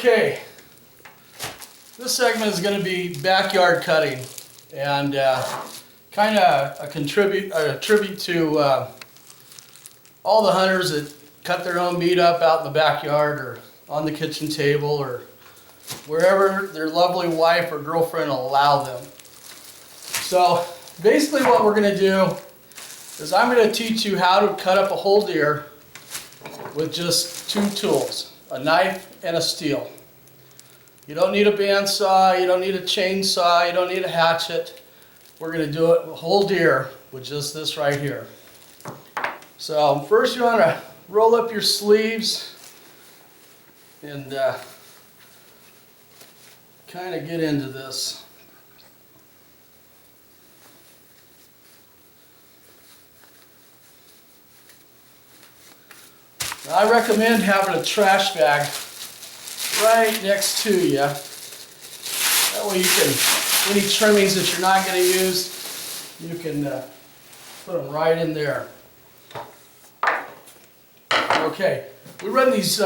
Okay, this segment is going to be backyard cutting, and kind of a tribute to all the hunters that cut their own meat up out in the backyard or on the kitchen table or wherever their lovely wife or girlfriend will allow them. So basically what we're going to do is I'm going to teach you how to cut up a whole deer with just two tools, a knife and a steel. You don't need a bandsaw, you don't need a chainsaw, you don't need a hatchet. We're going to do it a whole deer with just this right here. So first you want to roll up your sleeves and kind of get into this. Now, I recommend having a trash bag right next to you. That way you can, any trimmings that you're not going to use, you can put them right in there. Okay, we run these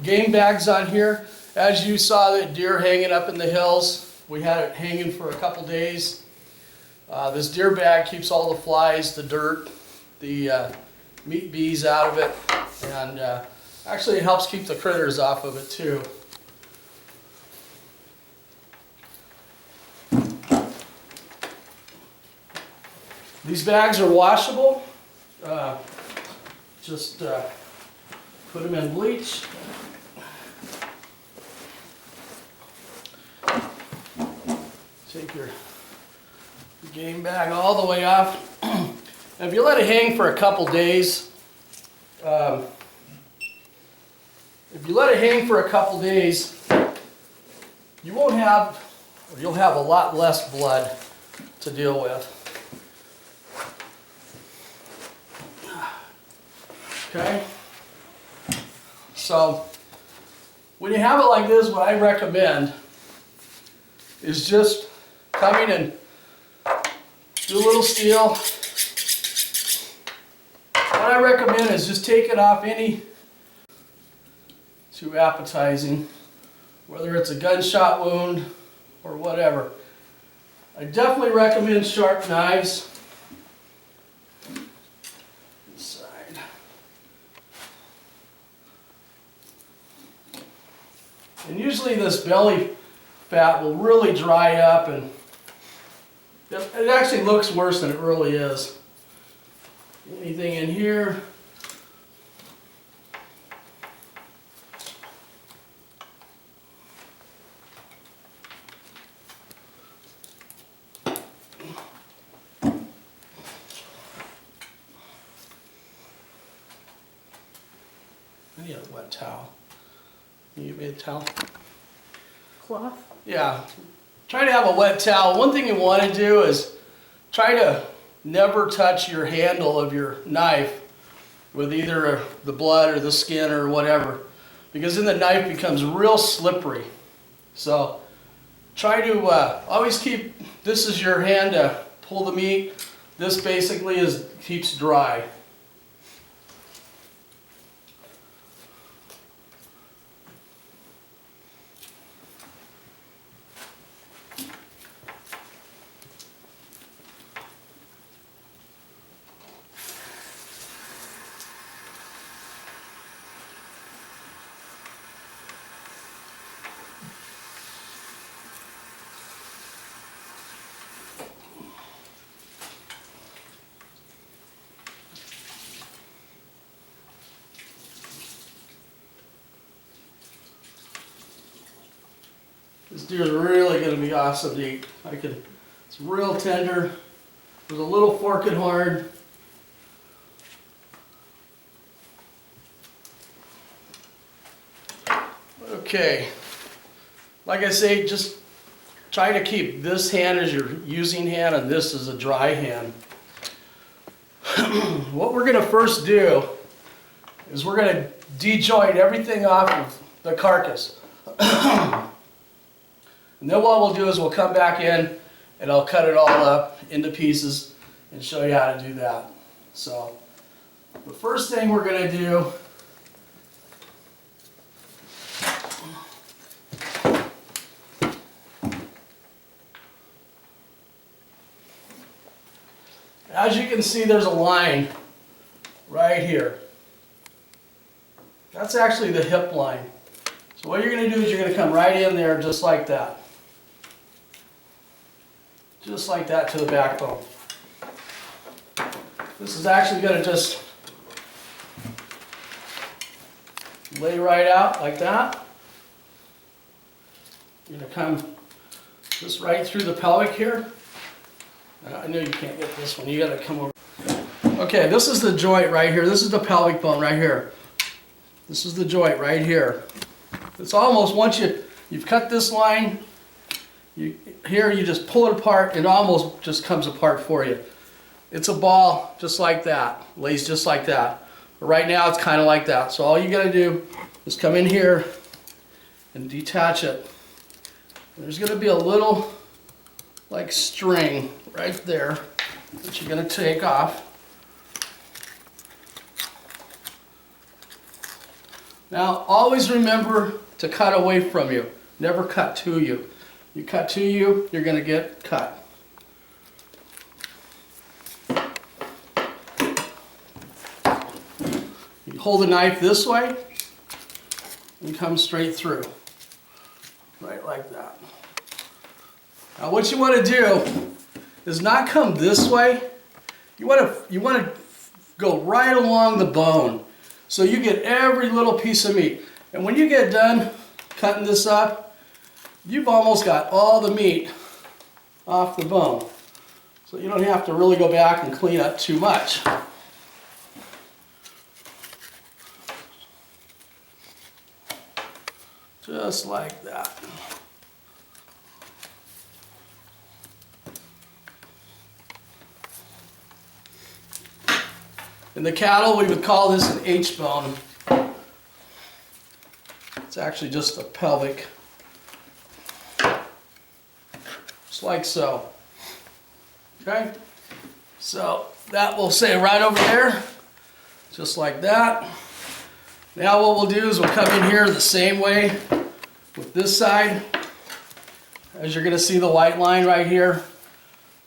game bags on here. As you saw that deer hanging up in the hills, we had it hanging for a couple days. This deer bag keeps all the flies, the dirt, the meat bees out of it, and actually it helps keep the critters off of it too. These bags are washable. Just put them in bleach. Take your game bag all the way off. And if you let it hang for a couple days, you won't have, or you'll have a lot less blood to deal with. Okay? So, when you have it like this, what I recommend is just coming and do a little steel. What I recommend is just taking off any too appetizing, whether it's a gunshot wound or whatever. I definitely recommend sharp knives. Inside. And usually this belly fat will really dry up, and it actually looks worse than it really is. Anything in here? I need a wet towel. Can you give me a towel? Cloth? Yeah. Try to have a wet towel. One thing you want to do is try to never touch your handle of your knife with either the blood or the skin or whatever, because then the knife becomes real slippery. So try to always keep, this is your hand to pull the meat. This basically keeps dry. This deer is really going to be awesome to eat. It's real tender. There's a little fork and hard. Okay. Like I say, just try to keep this hand as your using hand and this as a dry hand. What we're going to first do is we're going to de-joint everything off of the carcass. And then what we'll do is we'll come back in and I'll cut it all up into pieces and show you how to do that. So the first thing we're going to do as you can see, there's a line right here. That's actually the hip line. So what you're going to do is you're going to come right in there just like that. Just like that to the backbone. This is actually going to just lay right out like that. You're going to come just right through the pelvic here. I know you can't get this one. You got to come over. Okay, this is the joint right here. This is the pelvic bone right here. This is the joint right here. It's almost, once you've cut this line, here you just pull it apart, it almost just comes apart for you. It's a ball just like that, lays just like that. But right now it's kind of like that. So all you got to do is come in here and detach it. And there's going to be a little like string right there that you're going to take off. Now always remember to cut away from you, never cut to you. You cut to you, you're going to get cut. You hold the knife this way and come straight through, right like that. Now what you want to do is not come this way. You want to go right along the bone, so you get every little piece of meat. And when you get done cutting this up, you've almost got all the meat off the bone. So you don't have to really go back and clean up too much. Just like that. In the cattle, we would call this an H-bone. It's actually just the pelvic. Just like so. Okay? So that will say right over there, just like that. Now what we'll do is we'll come in here the same way with this side. As you're going to see the white line right here.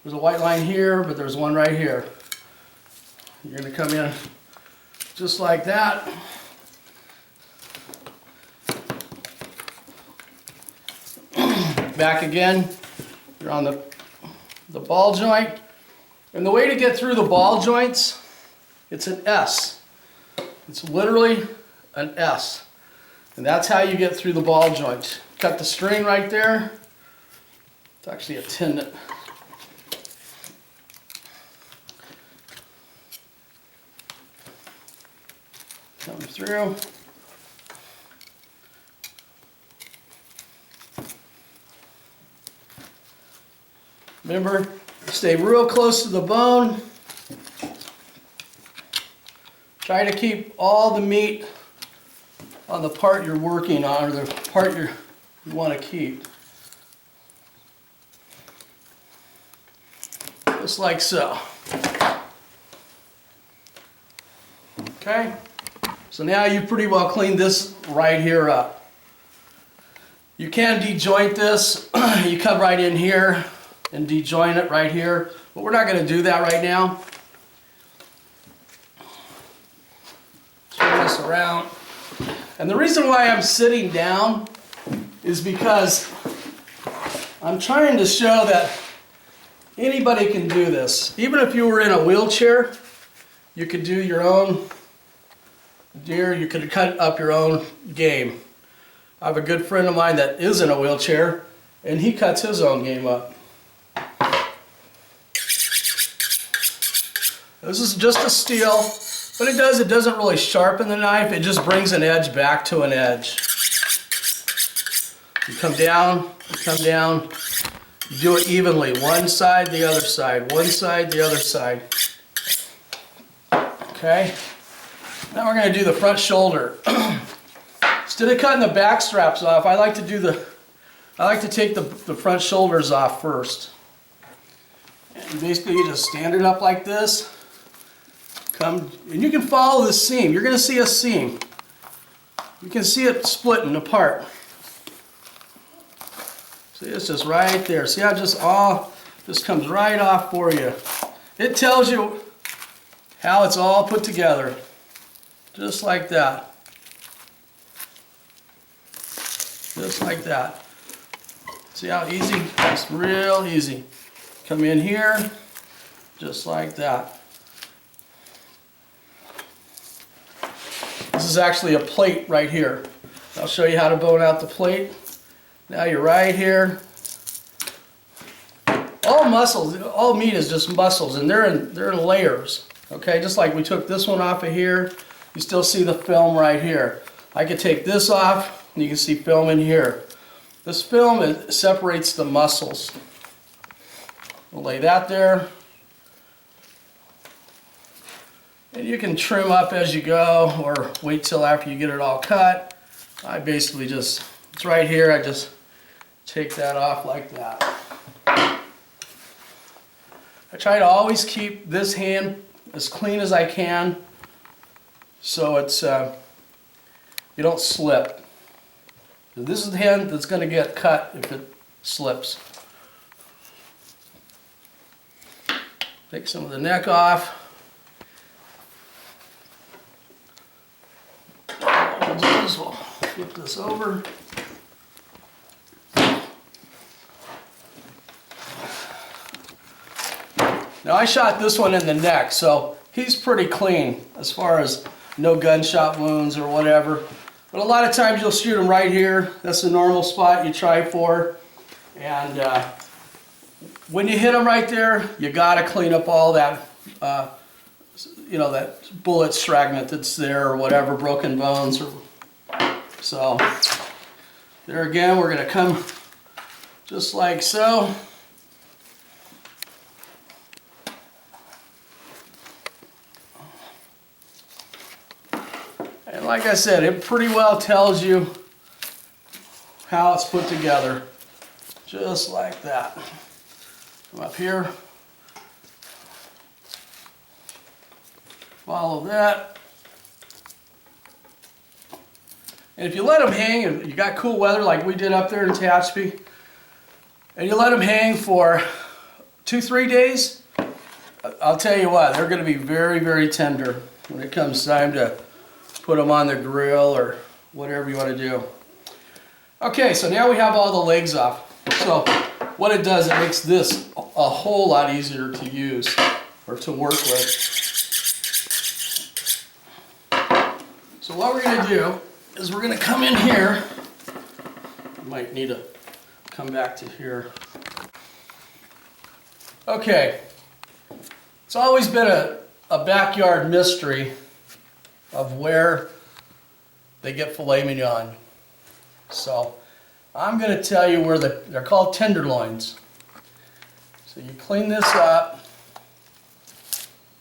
There's a white line here, but there's one right here. You're going to come in just like that. Back again. You're on the ball joint. And the way to get through the ball joints, it's an S. It's literally an S. And that's how you get through the ball joints. Cut the string right there. It's actually a tendon. Come through. Remember, stay real close to the bone. Try to keep all the meat on the part you're working on, or the part you want to keep. Just like so. Okay? So now you've pretty well cleaned this right here up. You can de-joint this. You come right in here and de-joint it right here. But we're not going to do that right now. Turn this around. And the reason why I'm sitting down is because I'm trying to show that anybody can do this. Even if you were in a wheelchair, you could do your own deer, you could cut up your own game. I have a good friend of mine that is in a wheelchair, and he cuts his own game up. This is just a steel. What it does, it doesn't really sharpen the knife, it just brings an edge back to an edge. You come down, you do it evenly, one side, the other side, one side, the other side. Okay? Now we're going to do the front shoulder. Instead of cutting the back straps off, I like to take the front shoulders off first. And basically you just stand it up like this. Come, and you can follow the seam. You're going to see a seam. You can see it splitting apart. See, it's just right there. See how it just comes right off for you. it tells you how it's all put together. Just like that. Just like that. See how easy? It's real easy. Come in here, just like that. This is actually a plate right here. I'll show you how to bone out the plate. Now you're right here. All muscles, all meat is just muscles, and they're in layers. Okay, just like we took this one off of here, you still see the film right here. I could take this off, and you can see film in here. This film separates the muscles. We'll lay that there. And you can trim up as you go, or wait till after you get it all cut. I basically just, it's right here, I just take that off like that. I try to always keep this hand as clean as I can, so it's you don't slip. This is the hand that's going to get cut if it slips. Take some of the neck off. We'll do is we'll flip this over. Now I shot this one in the neck, so he's pretty clean as far as no gunshot wounds or whatever. But a lot of times you'll shoot him right here. That's the normal spot you try for. And when you hit him right there, you got to clean up all that, you know, that bullet fragment that's there or whatever, broken bones. So there again, we're going to come just like so. And like I said, it pretty well tells you how it's put together. Just like that. Come up here. Follow that. And if you let them hang, and you got cool weather like we did up there in Tehachapi, and you let them hang for 2-3 days, I'll tell you what, they're going to be very, very tender when it comes time to put them on the grill or whatever you want to do. Okay, so now we have all the legs off. So what it does, it makes this a whole lot easier to use or to work with. So what we're going to do is we're going to come in here. I might need to come back to here. Okay, it's always been a backyard mystery of where they get filet mignon. So I'm going to tell you where they're called tenderloins. So you clean this up.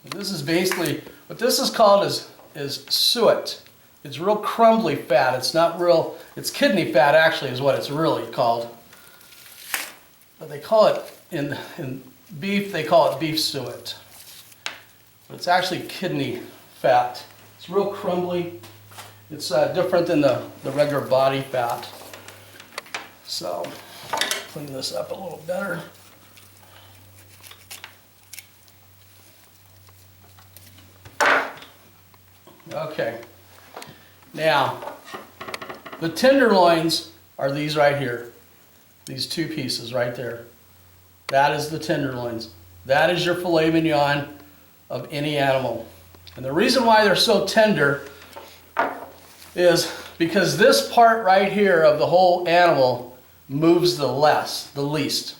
And this is basically, what this is called is suet. It's real crumbly fat. It's not real, it's kidney fat actually is what it's really called. But they call it, in beef, they call it beef suet. But it's actually kidney fat. It's real crumbly. It's different than the regular body fat. So, clean this up a little better. Okay. Now, the tenderloins are these right here. These two pieces right there. That is the tenderloins. That is your filet mignon of any animal. And the reason why they're so tender is because this part right here of the whole animal moves the least.